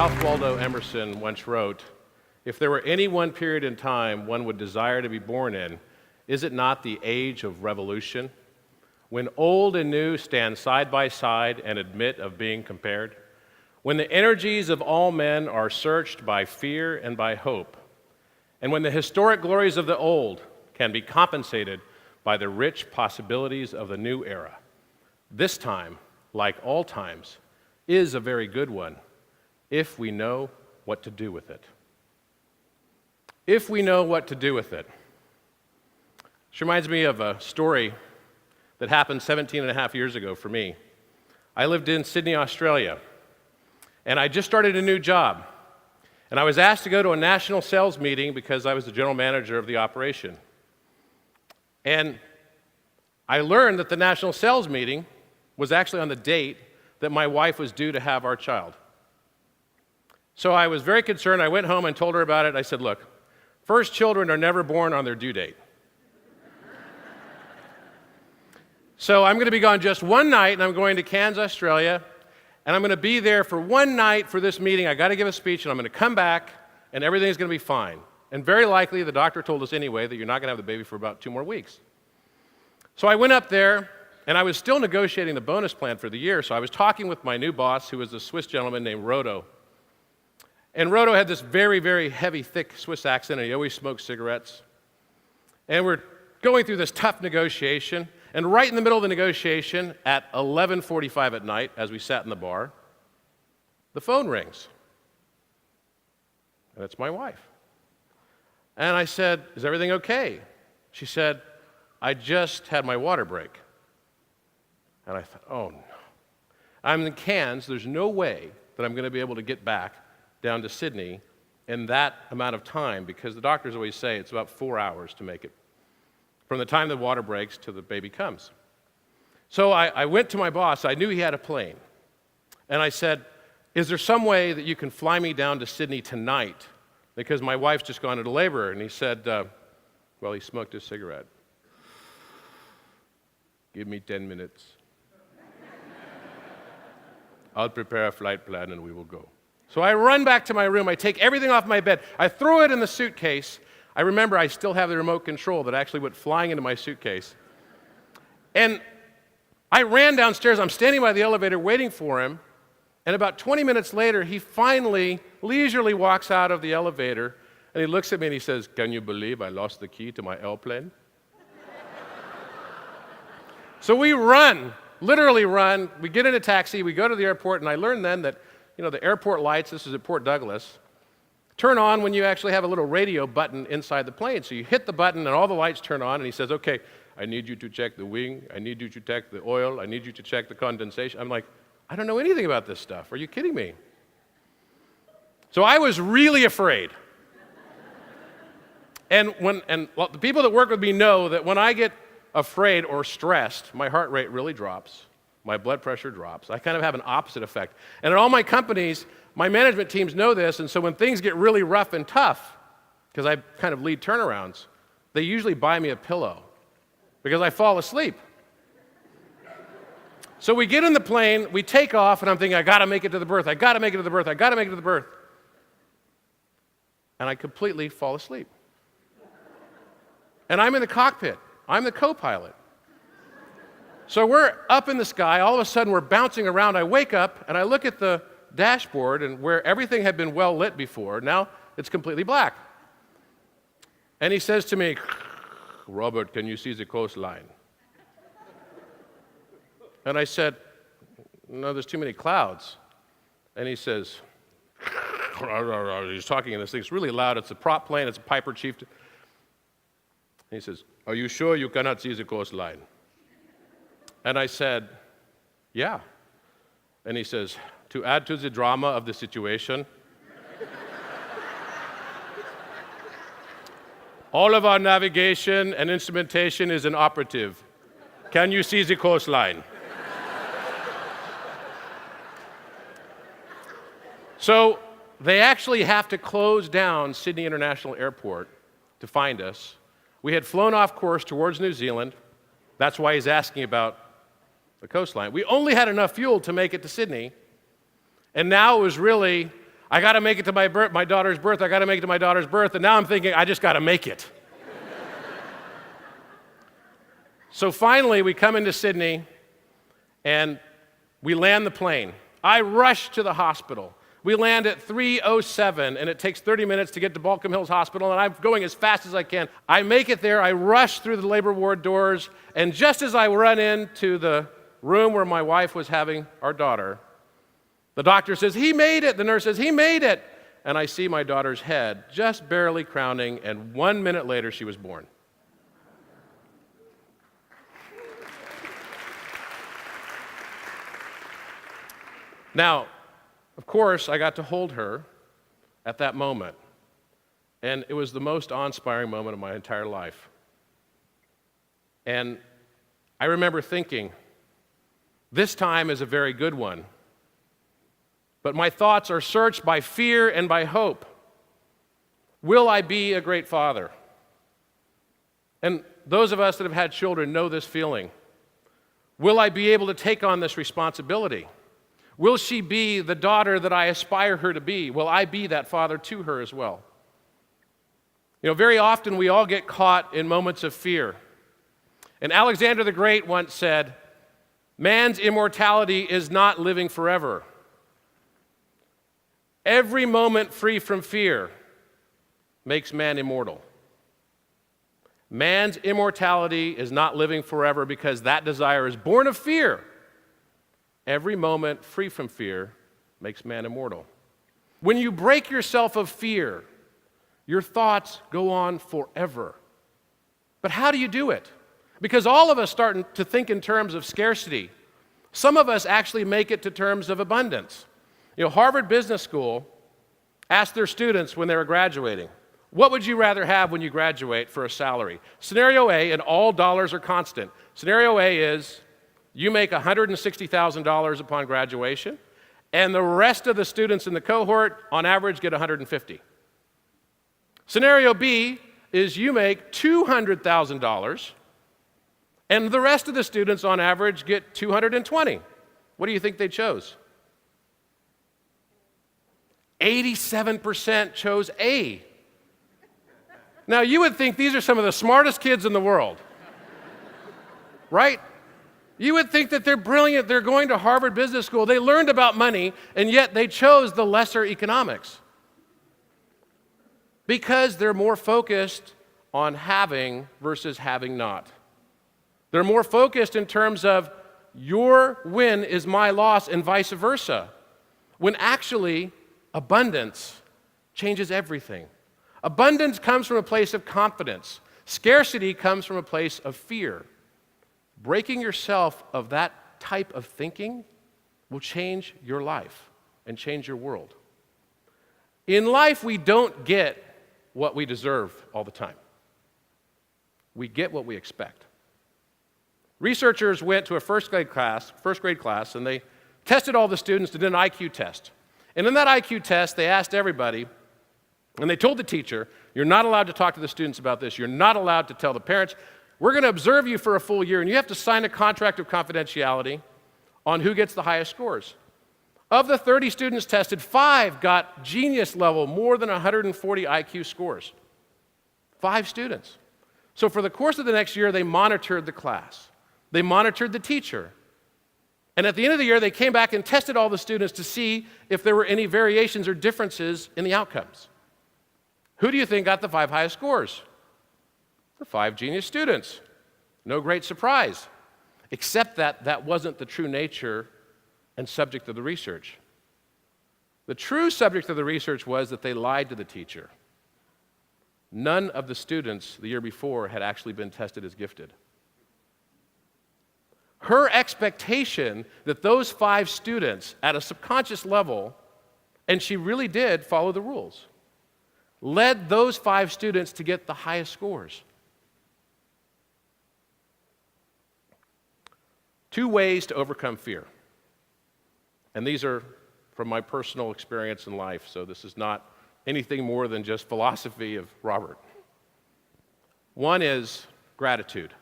Ralph Waldo Emerson once wrote, "If there were any one period in time one would desire to be born in, is it not the age of revolution, when old and new stand side by side and admit of being compared, when the energies of all men are searched by fear and by hope, and when the historic glories of the old can be compensated by the rich possibilities of the new era. This time, like all times, is a very good one, if we know what to do with it." If we know what to do with it. This reminds me of a story that happened 17 and a half years ago for me. I lived in Sydney, Australia, and I just started a new job. And I was asked to go to a national sales meeting because I was the general manager of the operation. And I learned that the national sales meeting was actually on the date that my wife was due to have our child. So I was very concerned. I went home and told her about it. I said, "Look, first children are never born on their due date. So I'm going to be gone just one night, and I'm going to Cairns, Australia, and I'm going to be there for one night for this meeting. I got to give a speech, and I'm going to come back, and everything's going to be fine. And very likely, the doctor told us anyway that you're not going to have the baby for about 2 more weeks." So I went up there, and I was still negotiating the bonus plan for the year, so I was talking with my new boss, who was a Swiss gentleman named Rodo. And Rodo had this very, very heavy, thick Swiss accent, and he always smoked cigarettes. And we're going through this tough negotiation, and right in the middle of the negotiation, at 11:45 at night, as we sat in the bar, the phone rings. And it's my wife. And I said, "Is everything okay?" She said, "I just had my water break." And I thought, oh no. I'm in Cairns, there's no way that I'm going to be able to get back down to Sydney in that amount of time, because the doctors always say it's about 4 hours to make it from the time the water breaks to the baby comes. So I went to my boss. I knew he had a plane. And I said, "Is there some way that you can fly me down to Sydney tonight? Because my wife's just gone into labor." And he said, well, he smoked his cigarette. "Give me 10 minutes. I'll prepare a flight plan and we will go." So I run back to my room. I take everything off my bed. I throw it in the suitcase. I remember I still have the remote control that actually went flying into my suitcase. And I ran downstairs. I'm standing by the elevator waiting for him. And about 20 minutes later, he finally leisurely walks out of the elevator. And he looks at me and he says, "Can you believe I lost the key to my airplane?" So we run, literally run. We get in a taxi. We go to the airport. And I learned then that, the airport lights, this is at Port Douglas, turn on when you actually have a little radio button inside the plane. So you hit the button and all the lights turn on, and he says, "Okay, I need you to check the wing, I need you to check the oil, I need you to check the condensation." I'm like, I don't know anything about this stuff. Are you kidding me? So I was really afraid. And the people that work with me know that when I get afraid or stressed, my heart rate really drops. My blood pressure drops. I kind of have an opposite effect. And at all my companies, my management teams know this, and so when things get really rough and tough, because I kind of lead turnarounds, they usually buy me a pillow because I fall asleep. So we get in the plane, we take off, and I'm thinking, I got to make it to the berth, I got to make it to the berth, I got to make it to the berth. And I completely fall asleep. And I'm in the cockpit. I'm the co-pilot. So we're up in the sky. All of a sudden, we're bouncing around. I wake up, and I look at the dashboard, and where everything had been well lit before, now it's completely black. And he says to me, "Robert, can you see the coastline?" And I said, "No, there's too many clouds." And he says, he's talking in this thing. It's really loud. It's a prop plane. It's a Piper Chieftain. And he says, "Are you sure you cannot see the coastline?" And I said, "Yeah." And he says, "To add to the drama of the situation, all of our navigation and instrumentation is inoperative. Can you see the coastline?" So they actually have to close down Sydney International Airport to find us. We had flown off course towards New Zealand. That's why he's asking about the coastline. We only had enough fuel to make it to Sydney. And now it was really, I got to make it to my daughter's birth. I got to make it to my daughter's birth. And now I'm thinking, I just got to make it. So finally, we come into Sydney, and we land the plane. I rush to the hospital. We land at 3:07, and it takes 30 minutes to get to Balcombe Hills Hospital, and I'm going as fast as I can. I make it there. I rush through the labor ward doors, and just as I run into the room where my wife was having our daughter, the doctor says, "He made it." The nurse says, "He made it." And I see my daughter's head just barely crowning, and 1 minute later, she was born. Now, of course, I got to hold her at that moment, and it was the most awe-inspiring moment of my entire life. And I remember thinking, this time is a very good one, but my thoughts are searched by fear and by hope. Will I be a great father? And those of us that have had children know this feeling. Will I be able to take on this responsibility? Will she be the daughter that I aspire her to be? Will I be that father to her as well? You know, very often we all get caught in moments of fear. And Alexander the Great once said, "Man's immortality is not living forever." Every moment free from fear makes man immortal. Man's immortality is not living forever because that desire is born of fear. Every moment free from fear makes man immortal. When you break yourself of fear, your thoughts go on forever. But how do you do it? Because all of us start to think in terms of scarcity. Some of us actually make it to terms of abundance. You know, Harvard Business School asked their students when they were graduating, what would you rather have when you graduate for a salary? Scenario A, and all dollars are constant. Scenario A is you make $160,000 upon graduation, and the rest of the students in the cohort, on average, get $150,000. Scenario B is you make $200,000, and the rest of the students, on average, get $220,000. What do you think they chose? 87% chose A. Now, you would think these are some of the smartest kids in the world, right? You would think that they're brilliant, they're going to Harvard Business School, they learned about money, and yet they chose the lesser economics. Because they're more focused on having versus having not. They're more focused in terms of your win is my loss and vice versa, when actually abundance changes everything. Abundance comes from a place of confidence. Scarcity comes from a place of fear. Breaking yourself of that type of thinking will change your life and change your world. In life, we don't get what we deserve all the time. We get what we expect. Researchers went to a first grade class, and they tested all the students and did an IQ test. And in that IQ test, they asked everybody, and they told the teacher, you're not allowed to talk to the students about this. You're not allowed to tell the parents. We're going to observe you for a full year, and you have to sign a contract of confidentiality on who gets the highest scores. Of the 30 students tested, 5 got genius level, more than 140 IQ scores. 5 students. So for the course of the next year, they monitored the class. They monitored the teacher. And at the end of the year, they came back and tested all the students to see if there were any variations or differences in the outcomes. Who do you think got the 5 highest scores? The 5 genius students. No great surprise, except that that wasn't the true nature and subject of the research. The true subject of the research was that they lied to the teacher. None of the students the year before had actually been tested as gifted. Her expectation that those 5 students at a subconscious level, and she really did follow the rules, led those 5 students to get the highest scores. 2 ways to overcome fear. And these are from my personal experience in life, so this is not anything more than just philosophy of Robert. One is gratitude.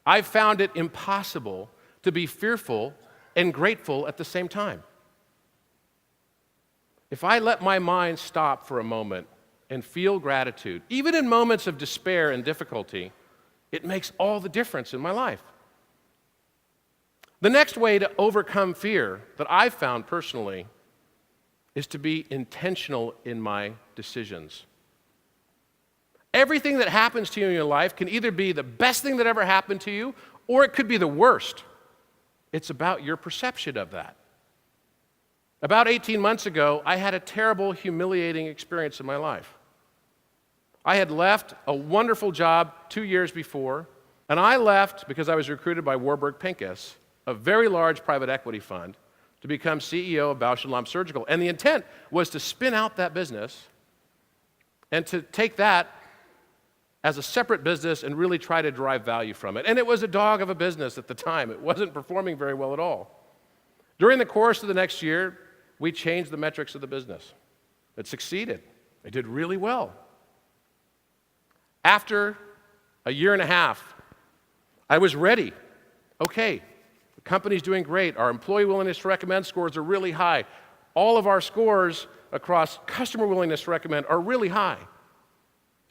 I've found it impossible to be fearful and grateful at the same time. If I let my mind stop for a moment and feel gratitude, even in moments of despair and difficulty, it makes all the difference in my life. The next way to overcome fear that I've found personally is to be intentional in my decisions. Everything that happens to you in your life can either be the best thing that ever happened to you, or it could be the worst. It's about your perception of that. About 18 months ago, I had a terrible, humiliating experience in my life. I had left a wonderful job 2 years before, and I left because I was recruited by Warburg Pincus, a very large private equity fund, to become CEO of Bausch & Lomb Surgical. And the intent was to spin out that business and to take that as a separate business and really try to derive value from it. And it was a dog of a business at the time. It wasn't performing very well at all. During the course of the next year, we changed the metrics of the business. It succeeded. It did really well. After a year and a half, I was ready. Okay, the company's doing great. Our employee willingness to recommend scores are really high. All of our scores across customer willingness to recommend are really high.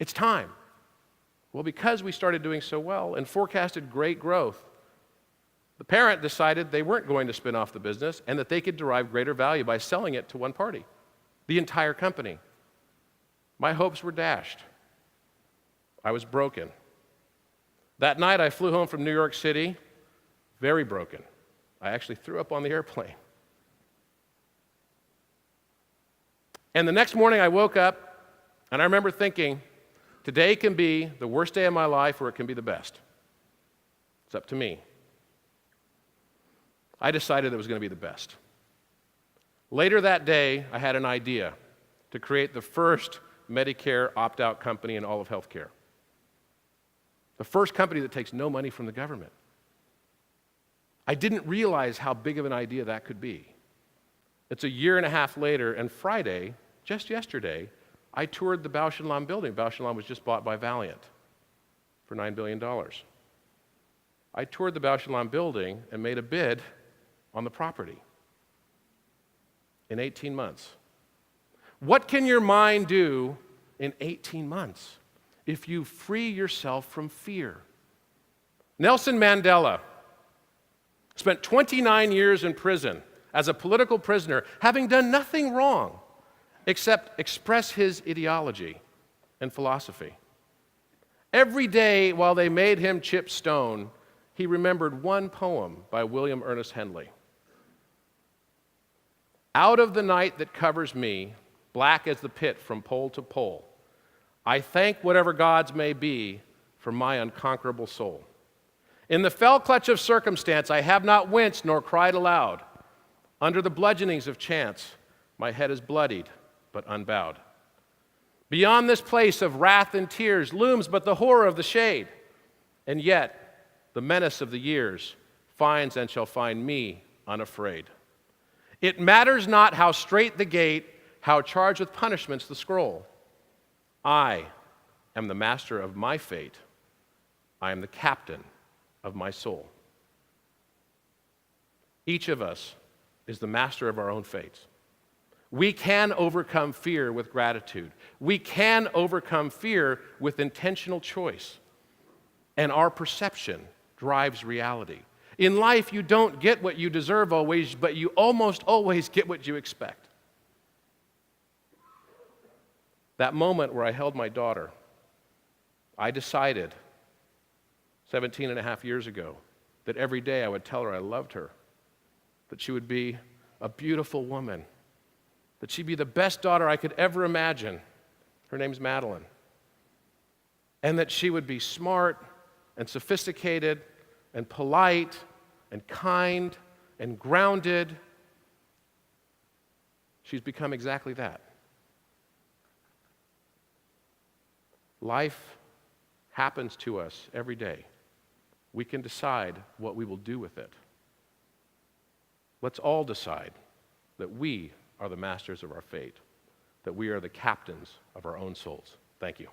It's time. Well, because we started doing so well and forecasted great growth, the parent decided they weren't going to spin off the business and that they could derive greater value by selling it to one party, the entire company. My hopes were dashed. I was broken. That night, I flew home from New York City, very broken. I actually threw up on the airplane. And the next morning, I woke up, and I remember thinking, today can be the worst day of my life, or it can be the best. It's up to me. I decided it was going to be the best. Later that day, I had an idea to create the first Medicare opt-out company in all of healthcare. The first company that takes no money from the government. I didn't realize how big of an idea that could be. It's a year and a half later, and Friday, just yesterday, I toured the Bausch & Lomb building. Bausch & Lomb was just bought by Valeant for $9 billion. I toured the Bausch & Lomb building and made a bid on the property in 18 months. What can your mind do in 18 months if you free yourself from fear? Nelson Mandela spent 29 years in prison as a political prisoner, having done nothing wrong except express his ideology and philosophy. Every day while they made him chip stone, he remembered one poem by William Ernest Henley. Out of the night that covers me, black as the pit from pole to pole, I thank whatever gods may be for my unconquerable soul. In the fell clutch of circumstance, I have not winced nor cried aloud. Under the bludgeonings of chance, my head is bloodied but unbowed. Beyond this place of wrath and tears looms but the horror of the shade, and yet the menace of the years finds and shall find me unafraid. It matters not how strait the gate, how charged with punishments the scroll. I am the master of my fate. I am the captain of my soul. Each of us is the master of our own fates. We can overcome fear with gratitude. We can overcome fear with intentional choice. And our perception drives reality. In life, you don't get what you deserve always, but you almost always get what you expect. That moment where I held my daughter, I decided 17 and a half years ago that every day I would tell her I loved her, that she would be a beautiful woman, that she'd be the best daughter I could ever imagine. Her name's Madeline. And that she would be smart and sophisticated and polite and kind and grounded. She's become exactly that. Life happens to us every day. We can decide what we will do with it. Let's all decide that we are the masters of our fate, that we are the captains of our own souls. Thank you.